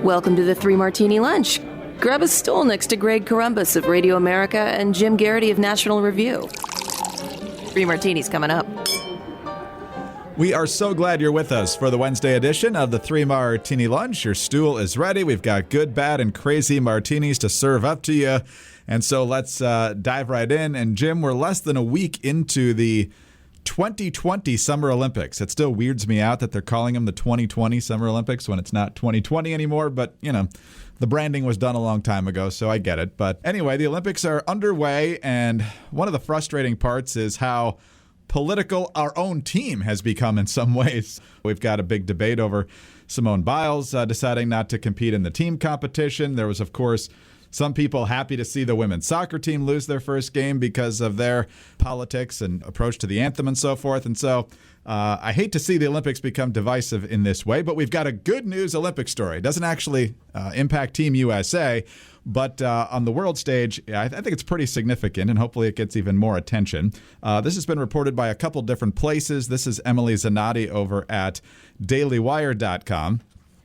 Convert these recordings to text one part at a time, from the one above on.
Welcome to the Three Martini Lunch. Grab a stool next to Greg Columbus of Radio America and Jim Garrity of National Review. Three Martinis coming up. We are so glad you're with us for the Wednesday edition of the Three Martini Lunch. Your stool is ready. We've got good, bad, and crazy martinis to serve up to you. And so let's dive right in. And Jim, we're less than a week into the 2020 Summer Olympics. It still weirds me out that they're calling them the 2020 Summer Olympics when it's not 2020 anymore. But, you know, the branding was done a long time ago, so I get it. But anyway, the Olympics are underway. And one of the frustrating parts is how political our own team has become in some ways. We've got a big debate over Simone Biles deciding not to compete in the team competition. There was, of course, some people happy to see the women's soccer team lose their first game because of their politics and approach to the anthem and so forth. And so I hate to see the Olympics become divisive in this way, but we've got a good news Olympic story. It doesn't actually impact Team USA, but on the world stage, I think it's pretty significant, and hopefully it gets even more attention. This has been reported by a couple different places. This is Emily Zanotti over at dailywire.com.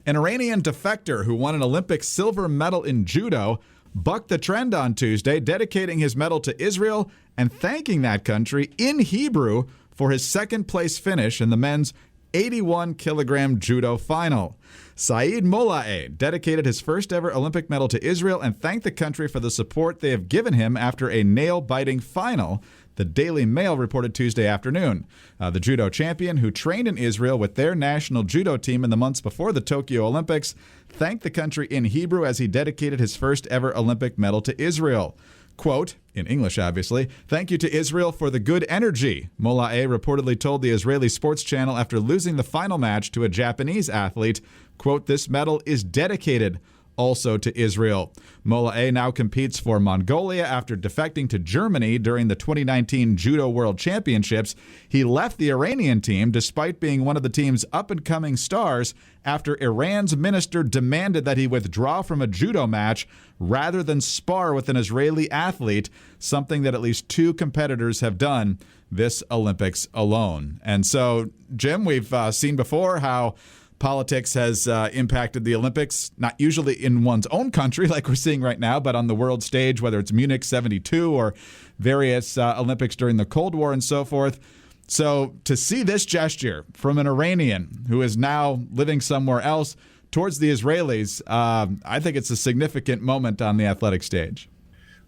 An Iranian defector who won an Olympic silver medal in judo bucked the trend on Tuesday, dedicating his medal to Israel and thanking that country in Hebrew for his second-place finish in the men's 81-kilogram judo final. Saeed Molae dedicated his first-ever Olympic medal to Israel and thanked the country for the support they have given him after a nail-biting final, the Daily Mail reported Tuesday afternoon. The judo champion, who trained in Israel with their national judo team in the months before the Tokyo Olympics, thanked the country in Hebrew as he dedicated his first-ever Olympic medal to Israel. Quote, in English obviously, "Thank you to Israel for the good energy," Molae reportedly told the Israeli sports channel after losing the final match to a Japanese athlete. Quote, "This medal is dedicated also to Israel." Molae now competes for Mongolia after defecting to Germany during the 2019 Judo World Championships. He left the Iranian team despite being one of the team's up-and-coming stars after Iran's minister demanded that he withdraw from a judo match rather than spar with an Israeli athlete, something that at least two competitors have done this Olympics alone. And so, Jim, we've seen before how politics has impacted the Olympics, not usually in one's own country like we're seeing right now, but on the world stage, whether it's Munich 72 or various Olympics during the Cold War and so forth. So to see this gesture from an Iranian who is now living somewhere else towards the Israelis, I think it's a significant moment on the athletic stage.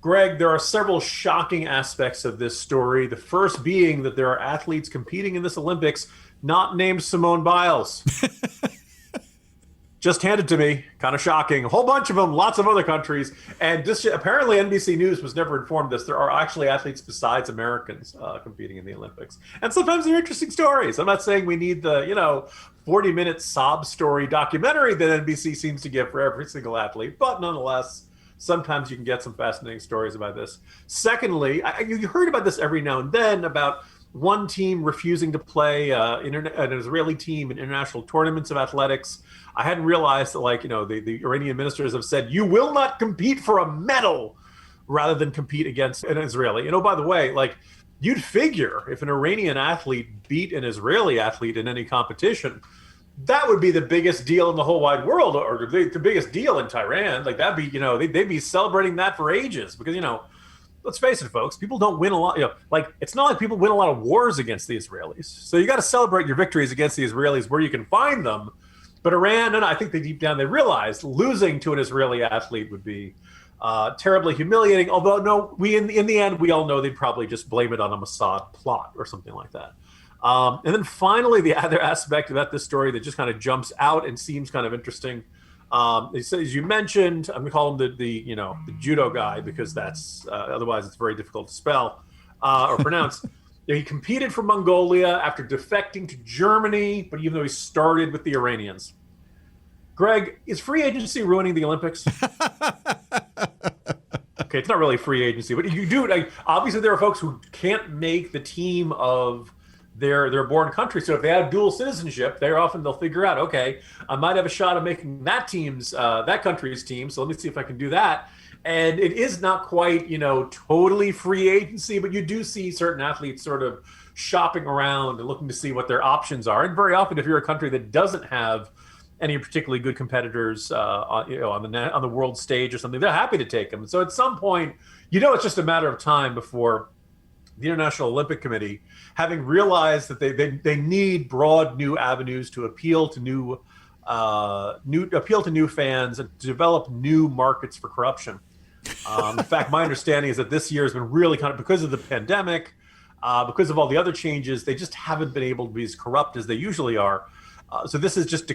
Greg, there are several shocking aspects of this story. The first being that there are athletes competing in this Olympics not named Simone Biles. Just handed to me. Kind of shocking. A whole bunch of them, lots of other countries. And just apparently NBC News was never informed this. There are actually athletes besides Americans competing in the Olympics. And sometimes they're interesting stories. I'm not saying we need the, 40-minute sob story documentary that NBC seems to give for every single athlete. But nonetheless, sometimes you can get some fascinating stories about this. Secondly, you heard about this every now and then about one team refusing to play an Israeli team in international tournaments of athletics. I hadn't realized that, the Iranian ministers have said, you will not compete for a medal rather than compete against an Israeli. By the way, you'd figure if an Iranian athlete beat an Israeli athlete in any competition, that would be the biggest deal in the whole wide world, or the biggest deal in Tehran. That'd be, they'd be celebrating that for ages because, let's face it, folks, people don't win a lot. It's not like people win a lot of wars against the Israelis. So you got to celebrate your victories against the Israelis where you can find them. But Iran, and I think deep down they realized losing to an Israeli athlete would be terribly humiliating. Although, no, in the end, we all know they'd probably just blame it on a Mossad plot or something like that. And then finally, the other aspect about this story that just kind of jumps out and seems kind of interesting. As you mentioned, I'm going to call him the judo guy because that's otherwise it's very difficult to spell or pronounce. He competed for Mongolia after defecting to Germany, but even though he started with the Iranians. Greg, is free agency ruining the Olympics? Okay, it's not really free agency, but you do. Obviously, there are folks who can't make the team of their born country. So if they have dual citizenship, they'll figure out, okay, I might have a shot of making that country's team. So let me see if I can do that. And it is not quite, totally free agency, but you do see certain athletes sort of shopping around and looking to see what their options are. And very often, if you're a country that doesn't have any particularly good competitors on the world stage or something, they're happy to take them. So at some point, it's just a matter of time before the International Olympic Committee, having realized that they need broad new avenues to appeal to new fans and to develop new markets for corruption. In fact, my understanding is that this year has been really kind of, because of the pandemic, because of all the other changes, they just haven't been able to be as corrupt as they usually are. So this is just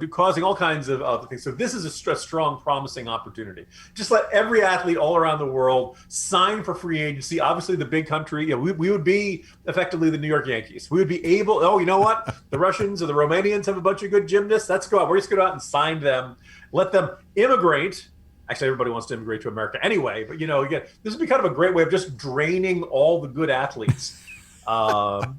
causing all kinds of other things. So this is a strong, promising opportunity. Just let every athlete all around the world sign for free agency. Obviously, the big country, we would be effectively the New York Yankees. We would be able, you know what? The Russians or the Romanians have a bunch of good gymnasts. Let's go out. We're just going to go out and sign them. Let them immigrate. Actually, everybody wants to immigrate to America anyway. But, again, this would be kind of a great way of just draining all the good athletes from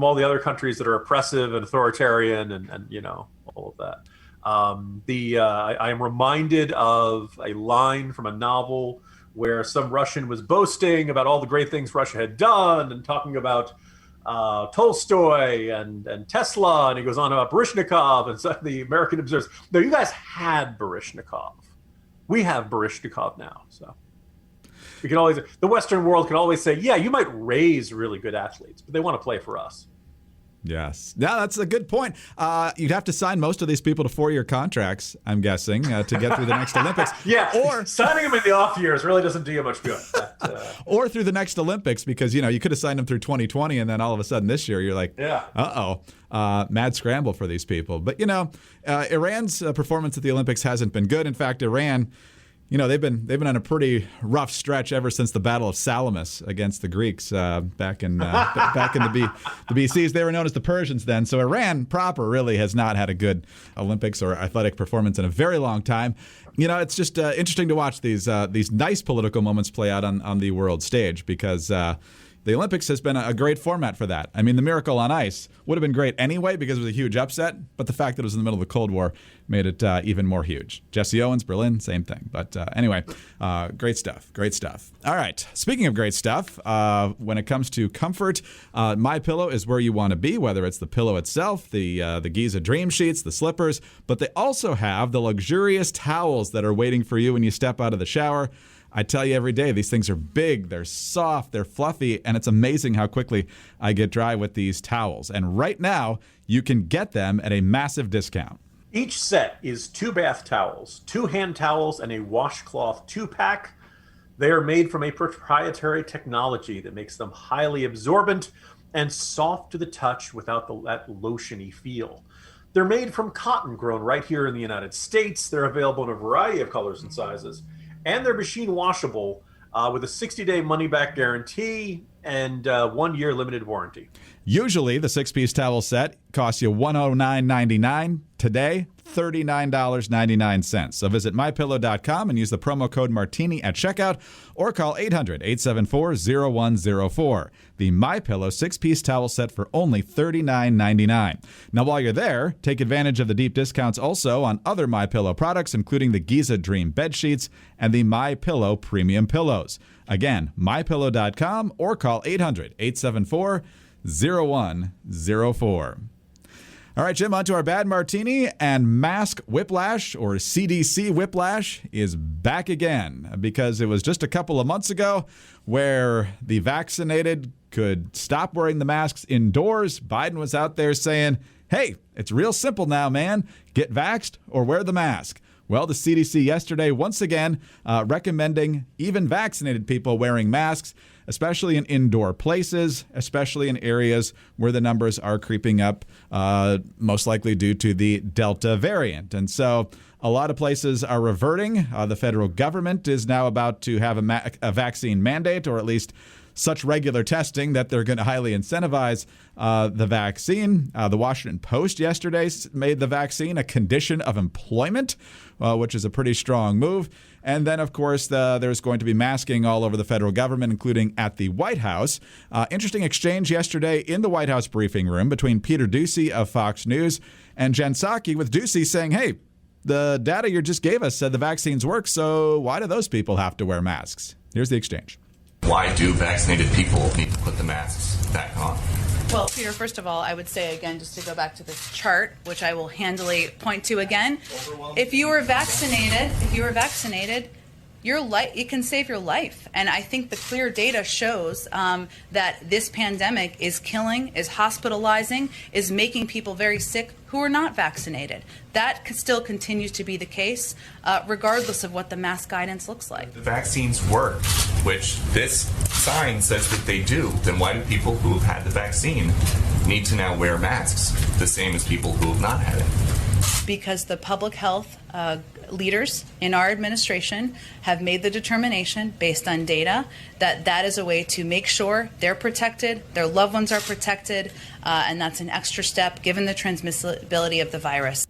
all the other countries that are oppressive and authoritarian and all of that. I am reminded of a line from a novel where some Russian was boasting about all the great things Russia had done and talking about Tolstoy and Tesla, and he goes on about Baryshnikov, and so the American observes, no, you guys had Baryshnikov. We have Baryshnikov now, so. We can always, the Western world can always say, yeah, you might raise really good athletes, but they want to play for us. Yes. Yeah, that's a good point. You'd have to sign most of these people to 4-year contracts, I'm guessing, to get through the next Olympics. Yeah, or signing them in the off years really doesn't do you much good. Or through the next Olympics, because, you could have signed them through 2020, and then all of a sudden this year you're like, mad scramble for these people. But, Iran's performance at the Olympics hasn't been good. In fact, Iran... they've been on a pretty rough stretch ever since the Battle of Salamis against the Greeks back in the BCs. They were known as the Persians then. So Iran proper really has not had a good Olympics or athletic performance in a very long time. It's just interesting to watch these nice political moments play out on the world stage, because the Olympics has been a great format for that. I mean, the Miracle on Ice would have been great anyway because it was a huge upset, but the fact that it was in the middle of the Cold War made it even more huge. Jesse Owens, Berlin, same thing. But anyway, great stuff. Great stuff. All right. Speaking of great stuff, when it comes to comfort, MyPillow is where you want to be, whether it's the pillow itself, the Giza Dream Sheets, the slippers, but they also have the luxurious towels that are waiting for you when you step out of the shower. I tell you every day, these things are big, they're soft, they're fluffy, and it's amazing how quickly I get dry with these towels. And right now, you can get them at a massive discount. Each set is 2 bath towels, 2 hand towels, and a washcloth 2-pack. They are made from a proprietary technology that makes them highly absorbent and soft to the touch without that lotiony feel. They're made from cotton grown right here in the United States. They're available in a variety of colors and sizes. And they're machine washable with a 60-day money-back guarantee and 1-year limited warranty. Usually, the 6-piece towel set costs you $109.99. Today, $39.99. So visit MyPillow.com and use the promo code Martini at checkout, or call 800-874-0104. The MyPillow 6-piece towel set for only $39.99. Now, while you're there, take advantage of the deep discounts also on other MyPillow products, including the Giza Dream bed sheets and the MyPillow premium pillows. Again, MyPillow.com or call 800-874-0104. All right, Jim, on to our bad martini. And mask whiplash, or CDC whiplash, is back again, because it was just a couple of months ago where the vaccinated could stop wearing the masks indoors. Biden was out there saying, hey, it's real simple now, man. Get vaxxed or wear the mask. Well, the CDC yesterday once again recommending even vaccinated people wearing masks, especially in indoor places, especially in areas where the numbers are creeping up, most likely due to the Delta variant. And so a lot of places are reverting. The federal government is now about to have a vaccine mandate, or at least such regular testing that they're going to highly incentivize the vaccine. The Washington Post yesterday made the vaccine a condition of employment, which is a pretty strong move. And then, of course, there's going to be masking all over the federal government, including at the White House. Interesting exchange yesterday in the White House briefing room between Peter Doocy of Fox News and Jen Psaki, with Doocy saying, hey, the data you just gave us said the vaccines work, so why do those people have to wear masks? Here's the exchange. Why do vaccinated people need to put the masks back on? Well, Peter, first of all, I would say again, just to go back to this chart, which I will handily point to again. If you were vaccinated, it can save your life. And I think the clear data shows that this pandemic is killing, is hospitalizing, is making people very sick who are not vaccinated. That still continues to be the case, regardless of what the mask guidance looks like. The vaccines work, which this sign says that they do. Then why do people who have had the vaccine need to now wear masks, the same as people who have not had it? Because the public health leaders in our administration have made the determination based on data that that is a way to make sure they're protected, their loved ones are protected, and that's an extra step given the transmissibility of the virus.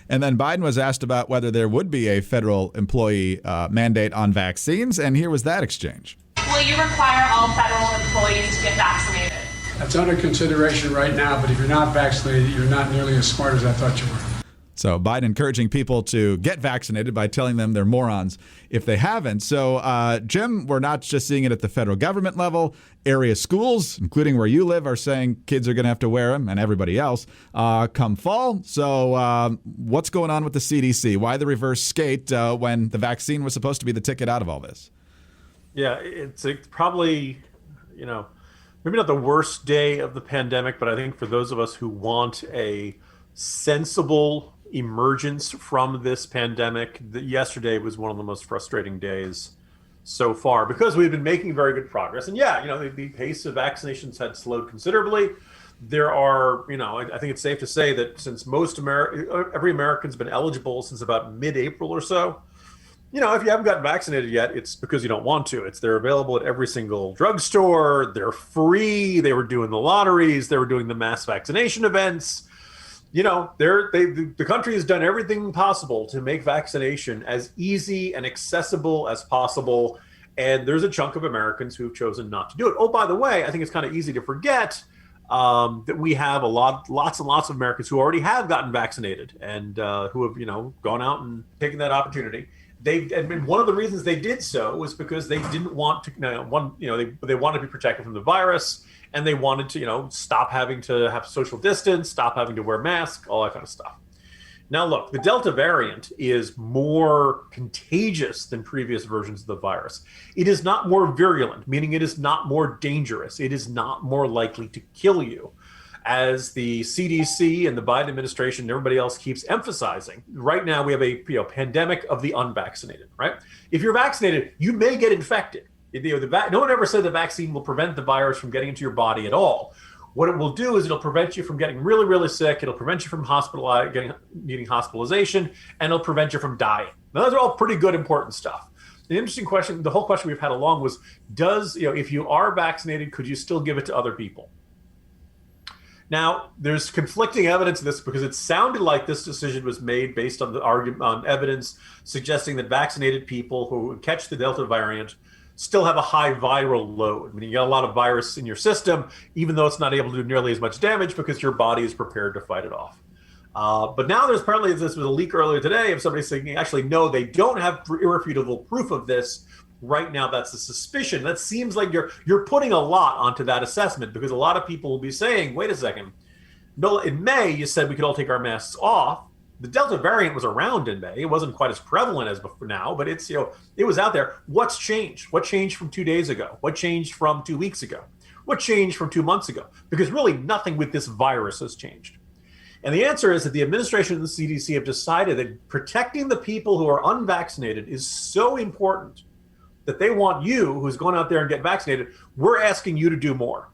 And then Biden was asked about whether there would be a federal employee mandate on vaccines, and here was that exchange. Will you require all federal employees to get vaccinated? That's under consideration right now, but if you're not vaccinated, you're not nearly as smart as I thought you were. So Biden encouraging people to get vaccinated by telling them they're morons if they haven't. So, Jim, we're not just seeing it at the federal government level. Area schools, including where you live, are saying kids are going to have to wear them, and everybody else, come fall. So what's going on with the CDC? Why the reverse skate when the vaccine was supposed to be the ticket out of all this? Yeah, it's probably, maybe not the worst day of the pandemic, but I think for those of us who want a sensible emergence from this pandemic, yesterday was one of the most frustrating days so far because we've been making very good progress. And the pace of vaccinations had slowed considerably. There are, I think it's safe to say that since every American's been eligible since about mid-April or so, if you haven't gotten vaccinated yet, it's because you don't want to. They're available at every single drugstore. They're free. They were doing the lotteries. They were doing the mass vaccination events. The country has done everything possible to make vaccination as easy and accessible as possible. And there's a chunk of Americans who've chosen not to do it. Oh, by the way, I think it's kind of easy to forget that we have lots and lots of Americans who already have gotten vaccinated and who have, gone out and taken that opportunity. And one of the reasons they did so was because they didn't want to, they wanted to be protected from the virus. And they wanted to, stop having to have social distance, stop having to wear masks, all that kind of stuff. Now, look, the Delta variant is more contagious than previous versions of the virus. It is not more virulent, meaning it is not more dangerous. It is not more likely to kill you. As the CDC and the Biden administration and everybody else keeps emphasizing, right now we have a pandemic of the unvaccinated, right? If you're vaccinated, you may get infected. No one ever said the vaccine will prevent the virus from getting into your body at all. What it will do is it'll prevent you from getting really, really sick. It'll prevent you from needing hospitalization, and it'll prevent you from dying. Now, those are all pretty good, important stuff. The interesting question, the whole question we've had along was, if you are vaccinated, could you still give it to other people? Now, there's conflicting evidence of this because it sounded like this decision was made based on on evidence suggesting that vaccinated people who catch the Delta variant still have a high viral load. I mean, you got a lot of virus in your system, even though it's not able to do nearly as much damage because your body is prepared to fight it off. But now this was a leak earlier today of somebody saying, actually, no, they don't have irrefutable proof of this. Right now, that's a suspicion. That seems like you're putting a lot onto that assessment because a lot of people will be saying, wait a second, no, in May, you said we could all take our masks off. The Delta variant was around in May. It wasn't quite as prevalent as before now, but it was out there. What's changed? What changed from 2 days ago? What changed from 2 weeks ago? What changed from 2 months ago? Because really nothing with this virus has changed. And the answer is that the administration and the CDC have decided that protecting the people who are unvaccinated is so important that they want you, who's going out there and get vaccinated, we're asking you to do more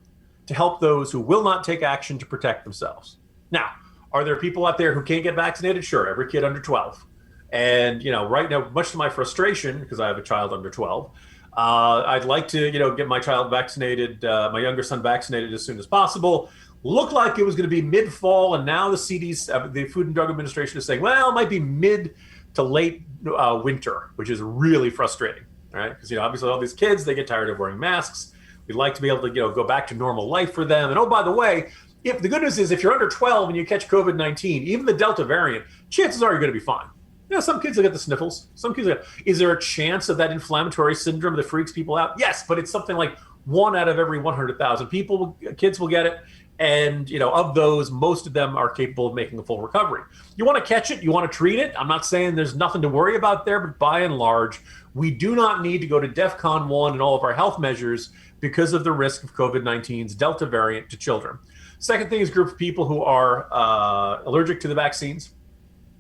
to help those who will not take action to protect themselves. Now, are there people out there who can't get vaccinated? Sure, every kid under 12. And, right now, much to my frustration, because I have a child under 12, I'd like to, get my child vaccinated, my younger son vaccinated as soon as possible. Looked like it was going to be mid-fall, and now the CDC, the Food and Drug Administration, is saying, well, it might be mid to late winter, which is really frustrating, right? Because, obviously all these kids, they get tired of wearing masks. We'd like to be able to, go back to normal life for them. And, oh, by the way, if the good news is if you're under 12 and you catch COVID-19, even the Delta variant, chances are you're going to be fine. Some kids will get the sniffles. Is there a chance of that inflammatory syndrome that freaks people out? Yes, but it's something like 1 out of every 100,000 kids will get it. And, of those, most of them are capable of making a full recovery. You want to catch it, you want to treat it. I'm not saying there's nothing to worry about there, but by and large, we do not need to go to DEFCON 1 in all of our health measures because of the risk of COVID-19's Delta variant to children. Second thing is a group of people who are allergic to the vaccines.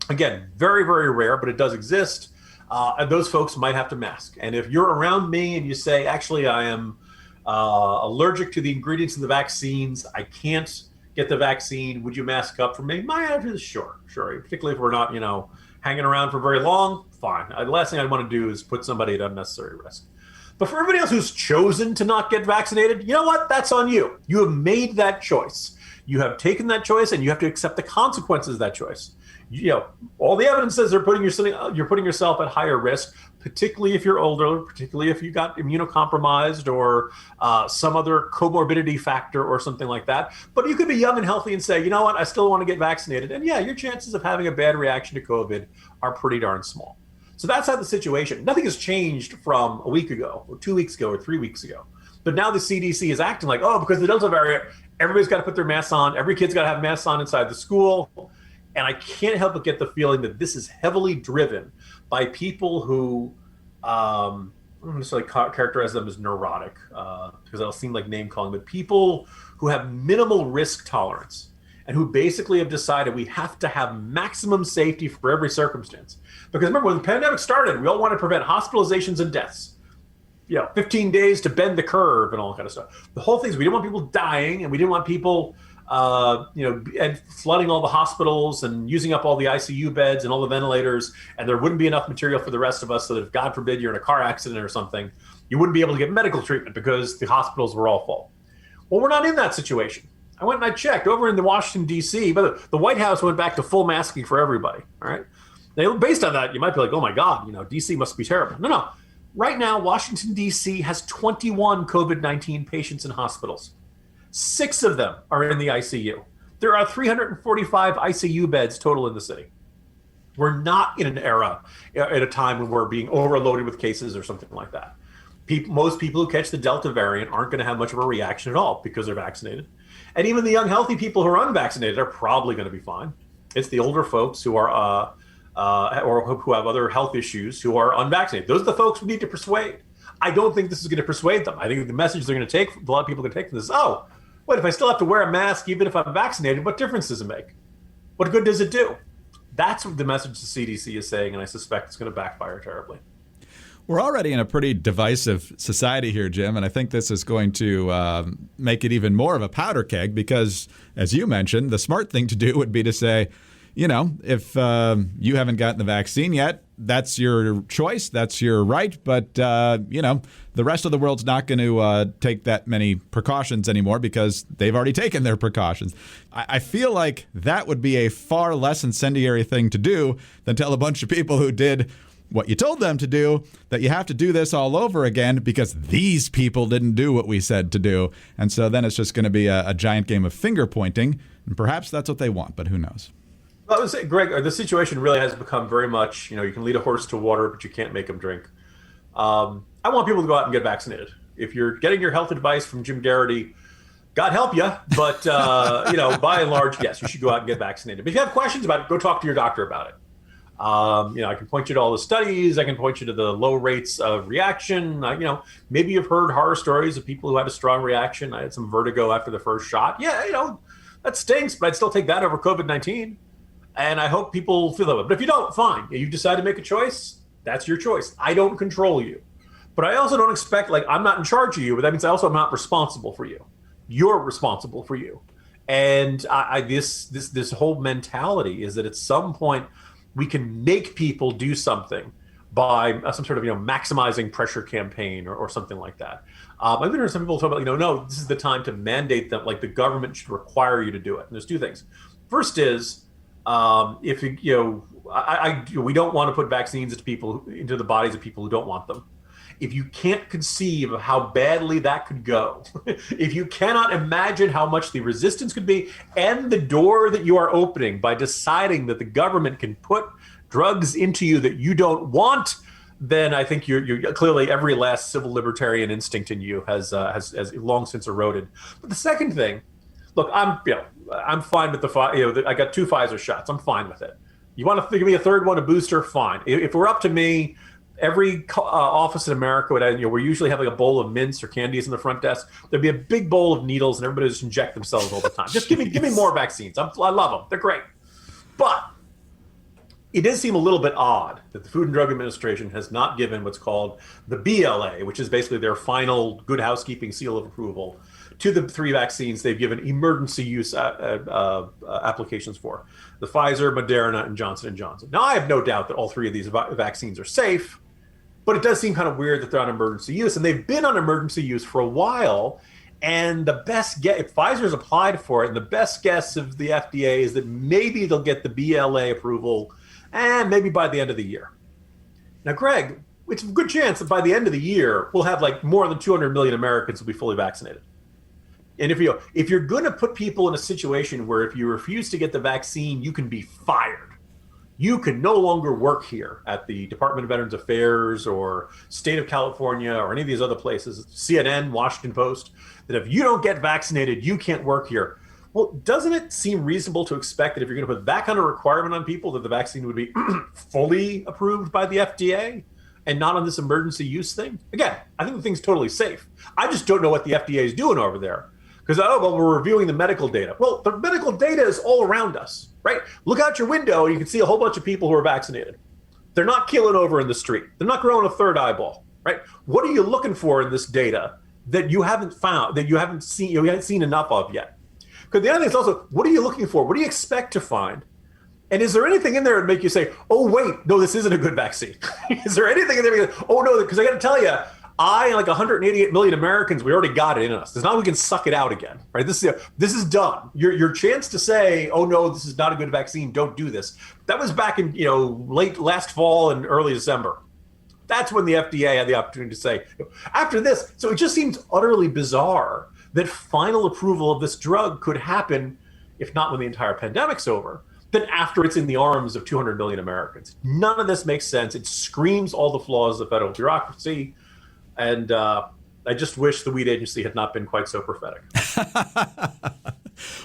Again, very, very rare, but it does exist. And those folks might have to mask. And if you're around me and you say, actually, I am allergic to the ingredients in the vaccines, I can't get the vaccine, would you mask up for me? My answer is sure. Particularly if we're not, hanging around for very long, fine. The last thing I want to do is put somebody at unnecessary risk. But for everybody else who's chosen to not get vaccinated, you know what? That's on you. You have made that choice. You have taken that choice, and you have to accept the consequences of that choice. All the evidence says you're putting yourself at higher risk, particularly if you're older, particularly if you got immunocompromised or some other comorbidity factor or something like that. But you could be young and healthy and say, you know what, I still want to get vaccinated. And yeah, your chances of having a bad reaction to COVID are pretty darn small. So that's how the situation. Nothing has changed from a week ago or 2 weeks ago or 3 weeks ago. But now the CDC is acting like, because of the Delta variant, everybody's got to put their masks on. Every kid's got to have masks on inside the school. And I can't help but get the feeling that this is heavily driven by people who, I don't necessarily characterize them as neurotic, because that'll seem like name calling, but people who have minimal risk tolerance and who basically have decided we have to have maximum safety for every circumstance. Because remember, when the pandemic started, we all wanted to prevent hospitalizations and deaths. 15 days to bend the curve and all that kind of stuff. The whole thing is we didn't want people dying, and we didn't want people and flooding all the hospitals and using up all the ICU beds and all the ventilators, and there wouldn't be enough material for the rest of us so that if, God forbid, you're in a car accident or something, you wouldn't be able to get medical treatment because the hospitals were all full. Well, we're not in that situation. I went and I checked over in the Washington, D.C., but the White House went back to full masking for everybody, all right? Now, based on that, you might be like, oh my God, D.C. must be terrible. No. Right now, Washington, D.C. has 21 COVID-19 patients in hospitals. 6 of them are in the ICU. There are 345 ICU beds total in the city. We're not in an era at a time when we're being overloaded with cases or something like that. Most people who catch the Delta variant aren't going to have much of a reaction at all because they're vaccinated. And even the young, healthy people who are unvaccinated are probably going to be fine. It's the older folks who are or who have other health issues who are unvaccinated. Those are the folks we need to persuade. I don't think this is going to persuade them. I think the message they're going to take, a lot of people are going to take from this, wait, if I still have to wear a mask, even if I'm vaccinated, what difference does it make? What good does it do? That's what the message the CDC is saying, and I suspect it's going to backfire terribly. We're already in a pretty divisive society here, Jim, and I think this is going to make it even more of a powder keg because, as you mentioned, the smart thing to do would be to say, if you haven't gotten the vaccine yet, that's your choice, that's your right, but, the rest of the world's not going to take that many precautions anymore because they've already taken their precautions. I feel like that would be a far less incendiary thing to do than tell a bunch of people who did what you told them to do that you have to do this all over again because these people didn't do what we said to do. And so then it's just going to be a giant game of finger pointing, and perhaps that's what they want, but who knows? Well, I would say, Greg, the situation really has become very much, you can lead a horse to water, but you can't make him drink. I want people to go out and get vaccinated. If you're getting your health advice from Jim Garrity, God help you. But, by and large, yes, you should go out and get vaccinated. But if you have questions about it, go talk to your doctor about it. I can point you to all the studies. I can point you to the low rates of reaction. Maybe you've heard horror stories of people who had a strong reaction. I had some vertigo after the first shot. Yeah, that stinks, but I'd still take that over COVID-19. And I hope people feel that way. But if you don't, fine. You decide to make a choice, that's your choice. I don't control you. But I also don't expect, I'm not in charge of you, but that means I also am not responsible for you. You're responsible for you. And this whole mentality is that at some point we can make people do something by some sort of, maximizing pressure campaign or something like that. I've been hearing some people talk about, no, this is the time to mandate them, like the government should require you to do it. And there's 2 things. First is, if we don't want to put vaccines into the bodies of people who don't want them. If you can't conceive of how badly that could go, if you cannot imagine how much the resistance could be and the door that you are opening by deciding that the government can put drugs into you that you don't want, then I think you're clearly every last civil libertarian instinct in you has long since eroded. But the second thing, look, I'm fine with I got 2 Pfizer shots. I'm fine with it. You want to give me a third one, a booster? Fine. If it were up to me, every office in America would, we usually have like a bowl of mints or candies in the front desk. There'd be a big bowl of needles, and everybody would just inject themselves all the time. Just give me more vaccines. I love them. They're great. But it does seem a little bit odd that the Food and Drug Administration has not given what's called the BLA, which is basically their final good housekeeping seal of approval, to the 3 vaccines they've given emergency use applications for: the Pfizer, Moderna, and Johnson & Johnson. Now, I have no doubt that all 3 of these vaccines are safe, but it does seem kind of weird that they're on emergency use, and they've been on emergency use for a while. And the best guess, if Pfizer's applied for it, and the best guess of the FDA is that maybe they'll get the BLA approval, and maybe by the end of the year. Now, Greg, it's a good chance that by the end of the year, we'll have like more than 200 million Americans will be fully vaccinated. And if you're going to put people in a situation where if you refuse to get the vaccine, you can be fired. You can no longer work here at the Department of Veterans Affairs or State of California or any of these other places, CNN, Washington Post, that if you don't get vaccinated, you can't work here. Well, doesn't it seem reasonable to expect that if you're going to put that kind of requirement on people, that the vaccine would be fully approved by the FDA and not on this emergency use thing? Again, I think the thing's totally safe. I just don't know what the FDA is doing over there. Because, we're reviewing the medical data. Well, the medical data is all around us, right? Look out your window, and you can see a whole bunch of people who are vaccinated. They're not keeling over in the street. They're not growing a third eyeball, right? What are you looking for in this data that you haven't found, that you haven't seen enough of yet? Because the other thing is also, what are you looking for? What do you expect to find? And is there anything in there that make you say, oh, wait, no, this isn't a good vaccine? Is there anything in there? Oh, no, because I got to tell you, like 188 million Americans, we already got it in us. It's not we can suck it out again, right? This is done. Your chance to say, oh no, this is not a good vaccine, don't do this. That was back in late last fall and early December. That's when the FDA had the opportunity to say, after this. So it just seems utterly bizarre that final approval of this drug could happen, if not when the entire pandemic's over, then after it's in the arms of 200 million Americans. None of this makes sense. It screams all the flaws of the federal bureaucracy. And I just wish the weed agency had not been quite so prophetic.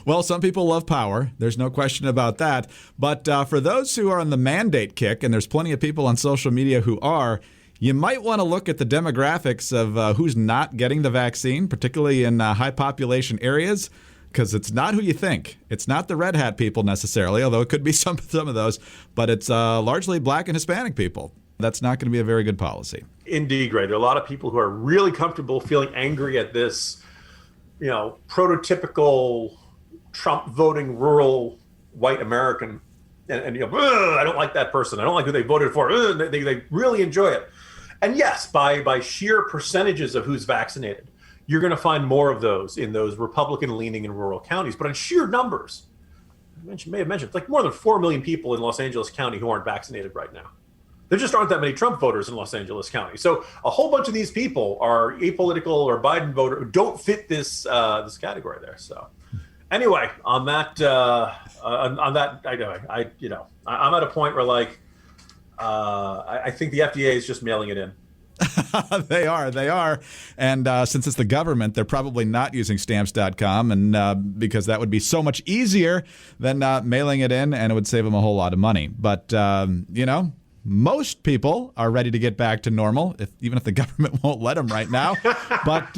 Well, some people love power. There's no question about that. But for those who are on the mandate kick, and there's plenty of people on social media who are, you might want to look at the demographics of who's not getting the vaccine, particularly in high population areas, because it's not who you think. It's not the red hat people necessarily, although it could be some of those, but it's largely Black and Hispanic people. That's not going to be a very good policy. Indeed, right. There are a lot of people who are really comfortable feeling angry at this, prototypical Trump voting rural white American. And I don't like that person. I don't like who they voted for. They really enjoy it. And yes, by sheer percentages of who's vaccinated, you're going to find more of those in those Republican-leaning and rural counties. But in sheer numbers, I may have mentioned, it's like more than 4 million people in Los Angeles County who aren't vaccinated right now. There just aren't that many Trump voters in Los Angeles County. So a whole bunch of these people are apolitical or Biden voter who don't fit this category there. So anyway, on that, I'm at a point where I think the FDA is just mailing it in. They are. And since it's the government, they're probably not using stamps.com, and because that would be so much easier than mailing it in, and it would save them a whole lot of money. But, most people are ready to get back to normal, even if the government won't let them right now. But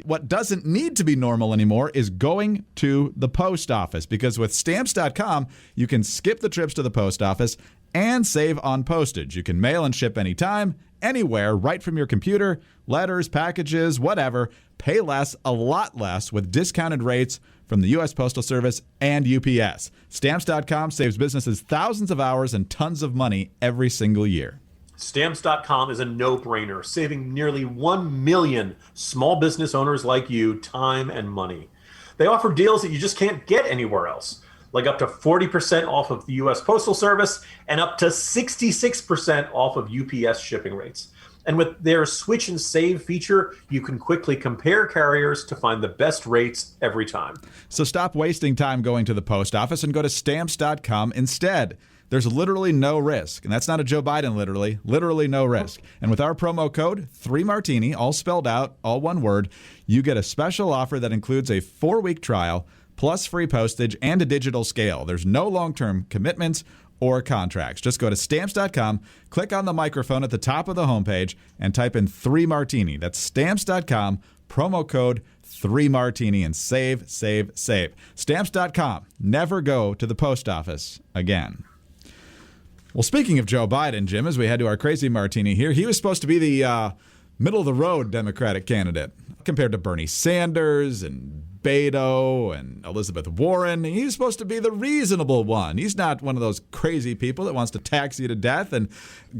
what doesn't need to be normal anymore is going to the post office, because with Stamps.com, you can skip the trips to the post office and save on postage. You can mail and ship anytime, anywhere, right from your computer, letters, packages, whatever. Pay less, a lot less, with discounted rates from the U.S. Postal Service and UPS. Stamps.com saves businesses thousands of hours and tons of money every single year. Stamps.com is a no-brainer, saving nearly 1 million small business owners like you time and money. They offer deals that you just can't get anywhere else, like up to 40% off of the U.S. Postal Service and up to 66% off of UPS shipping rates. And with their switch and save feature, you can quickly compare carriers to find the best rates every time. So stop wasting time going to the post office and go to Stamps.com instead. There's literally no risk. And that's not a Joe Biden literally no risk. And with our promo code, 3Martini, all spelled out, all one word, you get a special offer that includes a 4-week trial, plus free postage and a digital scale. There's no long-term commitments or contracts. Just go to Stamps.com, click on the microphone at the top of the homepage, and type in 3Martini. That's Stamps.com, promo code 3Martini, and save, save, save. Stamps.com. Never go to the post office again. Well, speaking of Joe Biden, Jim, as we head to our crazy martini here, he was supposed to be the middle-of-the-road Democratic candidate compared to Bernie Sanders and Beto and Elizabeth Warren. He's supposed to be the reasonable one. He's not one of those crazy people that wants to tax you to death and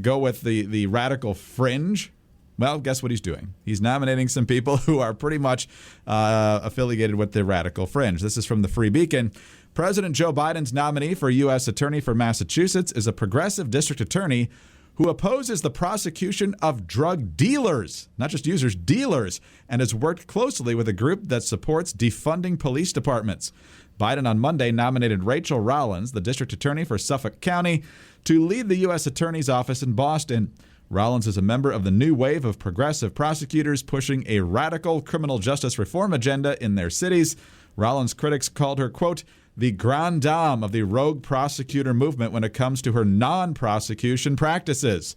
go with the radical fringe. Well, guess what he's doing? He's nominating some people who are pretty much affiliated with the radical fringe. This is from the Free Beacon. President Joe Biden's nominee for U.S. Attorney for Massachusetts is a progressive district attorney who opposes the prosecution of drug dealers, not just users, dealers, and has worked closely with a group that supports defunding police departments. Biden on Monday nominated Rachel Rollins, the district attorney for Suffolk County, to lead the U.S. Attorney's Office in Boston. Rollins is a member of the new wave of progressive prosecutors pushing a radical criminal justice reform agenda in their cities. Rollins' critics called her, quote, the grande dame of the rogue prosecutor movement when it comes to her non-prosecution practices.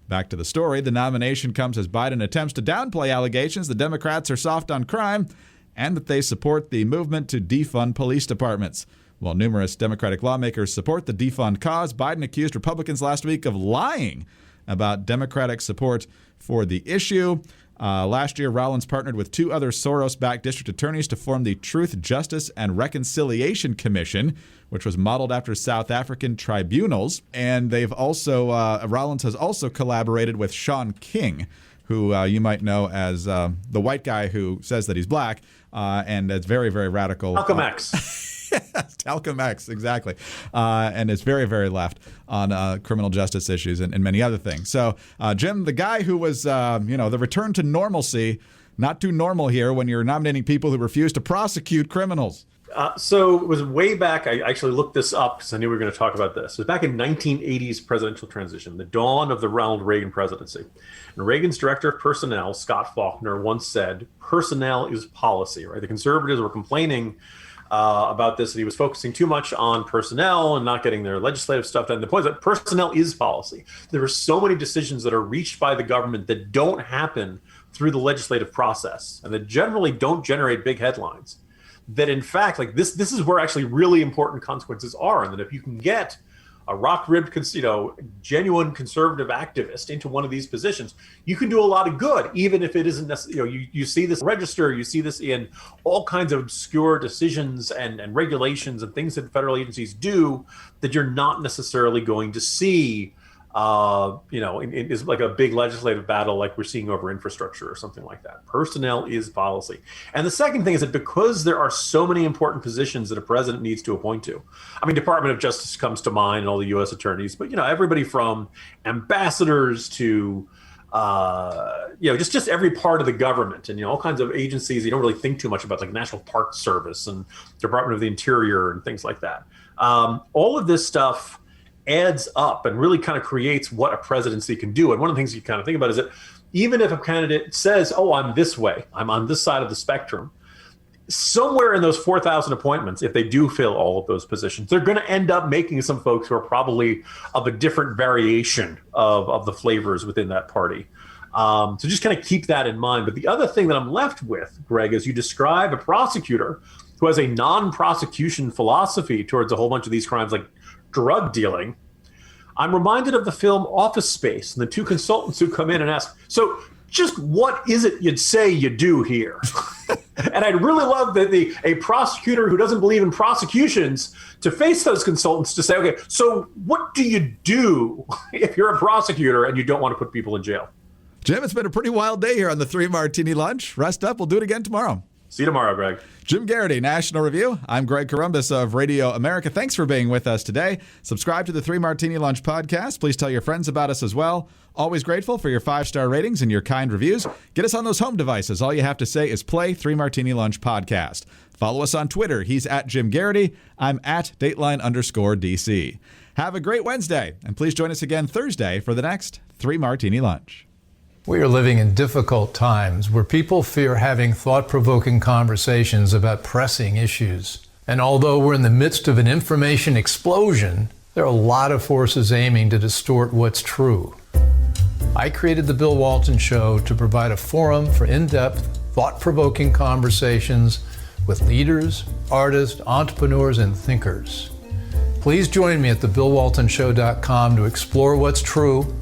Back to the story, the nomination comes as Biden attempts to downplay allegations the Democrats are soft on crime and that they support the movement to defund police departments. While numerous Democratic lawmakers support the defund cause, Biden accused Republicans last week of lying about Democratic support for the issue. Last year, Rollins partnered with two other Soros-backed district attorneys to form the Truth, Justice, and Reconciliation Commission, which was modeled after South African tribunals. And they've also Rollins has also collaborated with Sean King, who you might know as the white guy who says that he's black, and it's very, very radical. Malcolm X. Talcum X, exactly. And it's very, very left on criminal justice issues and many other things. So, Jim, the guy who was, the return to normalcy, not too normal here when you're nominating people who refuse to prosecute criminals. So it was way back. I actually looked this up because I knew we were going to talk about this. It was back in 1980s presidential transition, the dawn of the Ronald Reagan presidency. And Reagan's director of personnel, Scott Faulkner, once said, personnel is policy, right? The conservatives were complaining about this, and he was focusing too much on personnel and not getting their legislative stuff done. The point is that personnel is policy. There are so many decisions that are reached by the government that don't happen through the legislative process and that generally don't generate big headlines. That in fact, like this is where actually really important consequences are, and that if you can get a rock-ribbed, genuine conservative activist into one of these positions, you can do a lot of good, even if it isn't necessarily, you see this register, you see this in all kinds of obscure decisions and regulations and things that federal agencies do that you're not necessarily going to see, is like a big legislative battle like we're seeing over infrastructure or something like that. Personnel is policy. And the second thing is that because there are so many important positions that a president needs to appoint to, I mean, Department of Justice comes to mind and all the U.S. attorneys, but, everybody from ambassadors to, just every part of the government and, all kinds of agencies you don't really think too much about, like National Park Service and Department of the Interior and things like that. All of this stuff adds up and really kind of creates what a presidency can do. And one of the things you kind of think about is that even if a candidate says, oh, I'm this way, I'm on this side of the spectrum, somewhere in those 4,000 appointments, if they do fill all of those positions, they're going to end up making some folks who are probably of a different variation of the flavors within that party. So just kind of keep that in mind. But the other thing that I'm left with, Greg, is you describe a prosecutor who has a non-prosecution philosophy towards a whole bunch of these crimes, like drug dealing. I'm reminded of the film Office Space and the two consultants who come in and ask, so just what is it you'd say you do here? And I'd really love that a prosecutor who doesn't believe in prosecutions to face those consultants to say, okay, so what do you do if you're a prosecutor and you don't want to put people in jail? Jim, it's been a pretty wild day here on the 3 Martini Lunch. Rest up. We'll do it again tomorrow. See you tomorrow, Greg. Jim Garrity, National Review. I'm Greg Corombos of Radio America. Thanks for being with us today. Subscribe to the 3 Martini Lunch podcast. Please tell your friends about us as well. Always grateful for your 5-star ratings and your kind reviews. Get us on those home devices. All you have to say is play 3 Martini Lunch podcast. Follow us on Twitter. He's at Jim Garrity. I'm at Dateline_DC. Have a great Wednesday, and please join us again Thursday for the next 3 Martini Lunch. We are living in difficult times where people fear having thought-provoking conversations about pressing issues. And although we're in the midst of an information explosion, there are a lot of forces aiming to distort what's true. I created The Bill Walton Show to provide a forum for in-depth, thought-provoking conversations with leaders, artists, entrepreneurs, and thinkers. Please join me at thebillwaltonshow.com to explore what's true,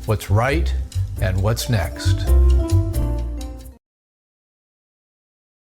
what's right, and what's next.